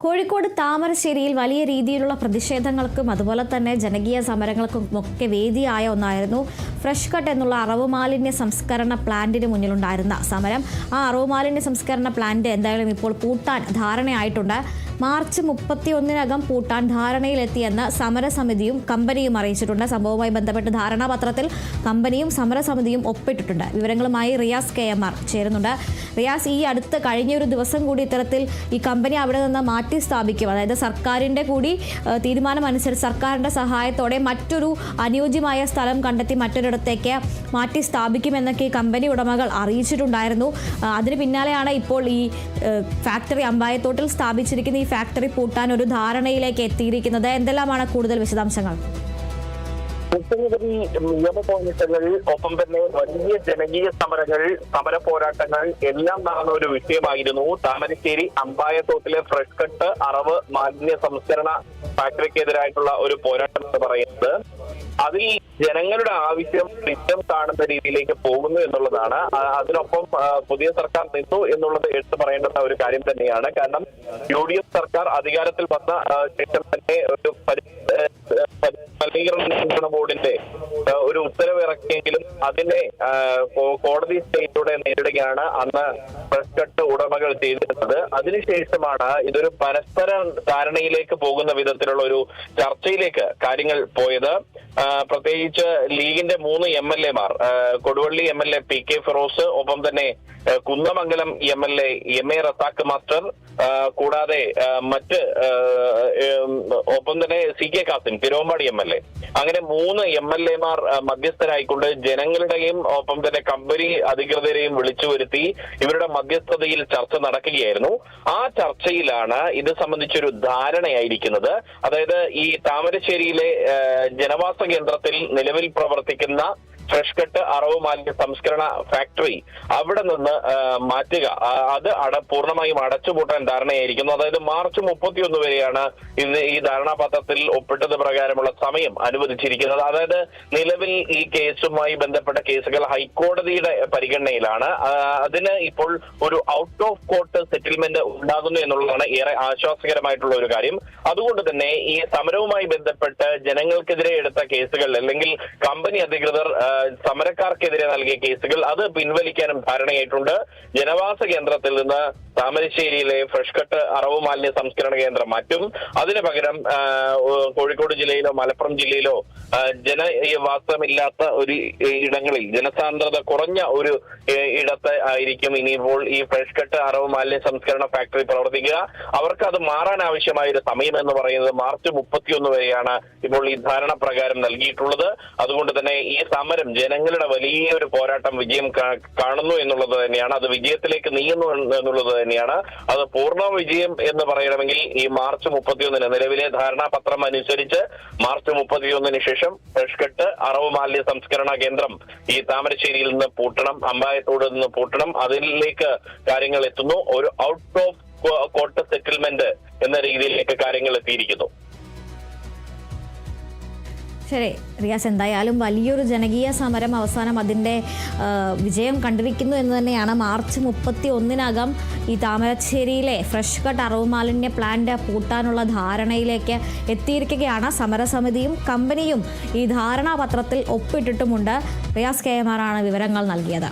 കോഴിക്കോട് താമരശ്ശേരിയിൽ വലിയ രീതിയിലുള്ള പ്രതിഷേധങ്ങൾക്കും അതുപോലെ തന്നെ ജനകീയ സമരങ്ങൾക്കും ഒക്കെ വേദിയായ ഒന്നായിരുന്നു ഫ്രഷ് കട്ട് എന്നുള്ള അറവ് മാലിന്യ സംസ്കരണ പ്ലാന്റിന് മുന്നിലുണ്ടായിരുന്ന സമരം. ആ അറവ് മാലിന്യ സംസ്കരണ പ്ലാന്റ് എന്തായാലും ഇപ്പോൾ പൂട്ടാൻ ധാരണയായിട്ടുണ്ട്. മാർച്ച് 31-നകം പൂട്ടാൻ ധാരണയിലെത്തിയെന്ന് സമരസമിതിയും കമ്പനിയും അറിയിച്ചിട്ടുണ്ട്. സംഭവവുമായി ബന്ധപ്പെട്ട് ധാരണാപത്രത്തിൽ കമ്പനിയും സമരസമിതിയും ഒപ്പിട്ടിട്ടുണ്ട്. വിവരങ്ങളുമായി റിയാസ് KMR ചേരുന്നുണ്ട്. റിയാസ്, ഈ അടുത്ത് കഴിഞ്ഞൊരു ദിവസം കൂടി ഇത്തരത്തിൽ ഈ കമ്പനി അവിടെ നിന്ന് മാറ്റി സ്ഥാപിക്കും, അതായത് സർക്കാരിൻ്റെ കൂടി തീരുമാനമനുസരിച്ച് സർക്കാരിൻ്റെ സഹായത്തോടെ മറ്റൊരു അനുയോജ്യമായ സ്ഥലം കണ്ടെത്തി മറ്റൊരിടത്തേക്ക് മാറ്റി സ്ഥാപിക്കുമെന്നൊക്കെ ഈ കമ്പനി ഉടമകൾ അറിയിച്ചിട്ടുണ്ടായിരുന്നു. അതിന് പിന്നാലെയാണ് ഇപ്പോൾ ഈ ഫാക്ടറി അമ്പായത്തോട്ടിൽ സ്ഥാപിച്ചിരിക്കുന്ന ഈ ഫാക്ടറി പൂട്ടാൻ ഒരു ധാരണയിലേക്ക് എത്തിയിരിക്കുന്നത്. എന്തെല്ലാമാണ് കൂടുതൽ വിശദാംശങ്ങൾ? നിയമപോരാട്ടങ്ങൾ, ഒപ്പം തന്നെ വലിയ ജനകീയ സമരങ്ങൾ, സമര പോരാട്ടങ്ങൾ എല്ലാം നടന്ന ഒരു വിഷയമായിരുന്നു താമരശ്ശേരി അമ്പായത്തോട്ടിലെ ഫ്രഷ് കട്ട് അറവ് മാലിന്യ സംസ്കരണ ഫാക്ടറിക്കെതിരായിട്ടുള്ള ഒരു പോരാട്ടം എന്ന് പറയുന്നത്. അതിൽ ജനങ്ങളുടെ ആവശ്യം നിത്യം കാണുന്ന രീതിയിലേക്ക് പോകുന്നു എന്നുള്ളതാണ്. അതിനൊപ്പം പുതിയ സർക്കാർ നിന്നു എന്നുള്ളത് എടുത്തു പറയേണ്ടുന്ന ഒരു കാര്യം തന്നെയാണ്. കാരണം UDF സർക്കാർ അധികാരത്തിൽ വന്ന ശേഷം തന്നെ ഒരു മലിനീകരണ നിയന്ത്രണ ബോർഡിന്റെ ഒരു ഉത്തരവ് ഇറക്കിയെങ്കിലും അതിനെ കോടതി സ്റ്റേയിലൂടെ നേരിടുകയാണ് അന്ന് ഫ്രഷ് കട്ട് ഉടമകൾ ചെയ്തിരുന്നത്. അതിനുശേഷമാണ് ഇതൊരു പരസ്പര ധാരണയിലേക്ക് പോകുന്ന വിധത്തിലുള്ള ഒരു ചർച്ചയിലേക്ക് കാര്യങ്ങൾ പോയത്. പ്രത്യേകിച്ച് ലീഗിന്റെ 3 MLA Mar, Koduvally MLA PK Firoz, ഒപ്പം തന്നെ Kunnamangalam MLA MA Razak master, കൂടാതെ മറ്റ് ഒപ്പം തന്നെ CK കാസിം തിരുവമ്പാടി MLA, അങ്ങനെ 3 MLA മാർ മധ്യസ്ഥരായിക്കൊണ്ട് ജനങ്ങളുടെയും ഒപ്പം തന്നെ കമ്പനി അധികൃതരെയും വിളിച്ചു വരുത്തി ഇവരുടെ മധ്യസ്ഥതയിൽ ചർച്ച നടക്കുകയായിരുന്നു. ആ ചർച്ചയിലാണ് ഇത് സംബന്ധിച്ചൊരു ധാരണയായിരിക്കുന്നത്. അതായത് ഈ താമരശ്ശേരിയിലെ ജനവാസ കേന്ദ്രത്തിൽ നിലവിൽ പ്രവർത്തിക്കുന്ന ഫ്രഷ് കട്ട് അറവ് മാലിന്യ സംസ്കരണ ഫാക്ടറി അവിടെ നിന്ന് മാറ്റുക, അത് പൂർണ്ണമായും അടച്ചുപൂട്ടാൻ ധാരണയായിരിക്കുന്നു. അതായത് മാർച്ച് 31 വരെയാണ് ഈ ധാരണാപത്രത്തിൽ ഒപ്പിട്ടത് പ്രകാരമുള്ള സമയം അനുവദിച്ചിരിക്കുന്നത്. അതായത് നിലവിൽ ഈ കേസുമായി ബന്ധപ്പെട്ട കേസുകൾ ഹൈക്കോടതിയുടെ പരിഗണനയിലാണ്. അതിന് ഇപ്പോൾ ഒരു ഔട്ട് ഓഫ് കോർട്ട് സെറ്റിൽമെന്റ് ഉണ്ടാകുന്നു എന്നുള്ളതാണ് ഏറെ ആശ്വാസകരമായിട്ടുള്ള ഒരു കാര്യം. അതുകൊണ്ട് തന്നെ ഈ സമരവുമായി ബന്ധപ്പെട്ട് ജനങ്ങൾക്കെതിരെ എടുത്ത കേസുകൾ അല്ലെങ്കിൽ കമ്പനി അധികൃതർ സമരക്കാർക്കെതിരെ നൽകിയ കേസുകൾ അത് പിൻവലിക്കാനും ധാരണയായിട്ടുണ്ട്. ജനവാസ കേന്ദ്രത്തിൽ നിന്ന് താമരശ്ശേരിയിലെ ഫ്രഷ് കട്ട് അറവ് മാലിന്യ സംസ്കരണ കേന്ദ്രം മാറ്റും. അതിന് പകരം കോഴിക്കോട് ജില്ലയിലോ മലപ്പുറം ജില്ലയിലോ ജനവാസമില്ലാത്ത ഒരു ഇടങ്ങളിൽ, ജനസാന്ദ്രത കുറഞ്ഞ ഒരു ഇടത്ത് ആയിരിക്കും ഇനിയിപ്പോൾ ഈ ഫ്രഷ് കട്ട് അറവ് മാലിന്യ സംസ്കരണ ഫാക്ടറി പ്രവർത്തിക്കുക. അവർക്ക് അത് മാറാൻ ആവശ്യമായ ഒരു സമയം എന്ന് പറയുന്നത് മാർച്ച് 31 വരെയാണ് ഇപ്പോൾ ഈ ധാരണ പ്രകാരം നൽകിയിട്ടുള്ളത്. അതുകൊണ്ട് തന്നെ ഈ സമരം ജനങ്ങളുടെ വലിയൊരു പോരാട്ടം വിജയം കാണുന്നു എന്നുള്ളത് തന്നെയാണ്. അത് വിജയത്തിലേക്ക് നീങ്ങുന്നു എന്നുള്ളത് തന്നെയാണ്. അത് പൂർണ്ണ വിജയം എന്ന് പറയണമെങ്കിൽ ഈ മാർച്ച് 31 നിലവിലെ ധാരണാപത്രം അനുസരിച്ച് മാർച്ച് 31 ശേഷം ഫ്രഷ് കട്ട് അറവ് മാലിന്യ സംസ്കരണ കേന്ദ്രം ഈ താമരശ്ശേരിയിൽ നിന്ന് പൂട്ടണം, അമ്പായത്തോട് നിന്ന് പൂട്ടണം. അതിലേക്ക് കാര്യങ്ങൾ എത്തുന്നു. ഒരു ഔട്ട് ഓഫ് കോർട്ട് സെറ്റിൽമെന്റ് എന്ന രീതിയിലേക്ക് കാര്യങ്ങൾ എത്തിയിരിക്കുന്നു. ശരി റിയാസ്, എന്തായാലും വലിയൊരു ജനകീയ സമരം അവസാനം അതിൻ്റെ വിജയം കണ്ടിരിക്കുന്നു എന്ന് തന്നെയാണ്. മാർച്ച് 31-നകം ഈ താമരശ്ശേരിയിലെ ഫ്രഷ് കട്ട് അറവ് മാലിന്യ പ്ലാന്റ് പൂട്ടാനുള്ള ധാരണയിലേക്ക് എത്തിയിരിക്കുകയാണ്. സമരസമിതിയും കമ്പനിയും ഈ ധാരണാപത്രത്തിൽ ഒപ്പിട്ടിട്ടുമുണ്ട്. റിയാസ് KMR ആണ് വിവരങ്ങൾ നൽകിയത്.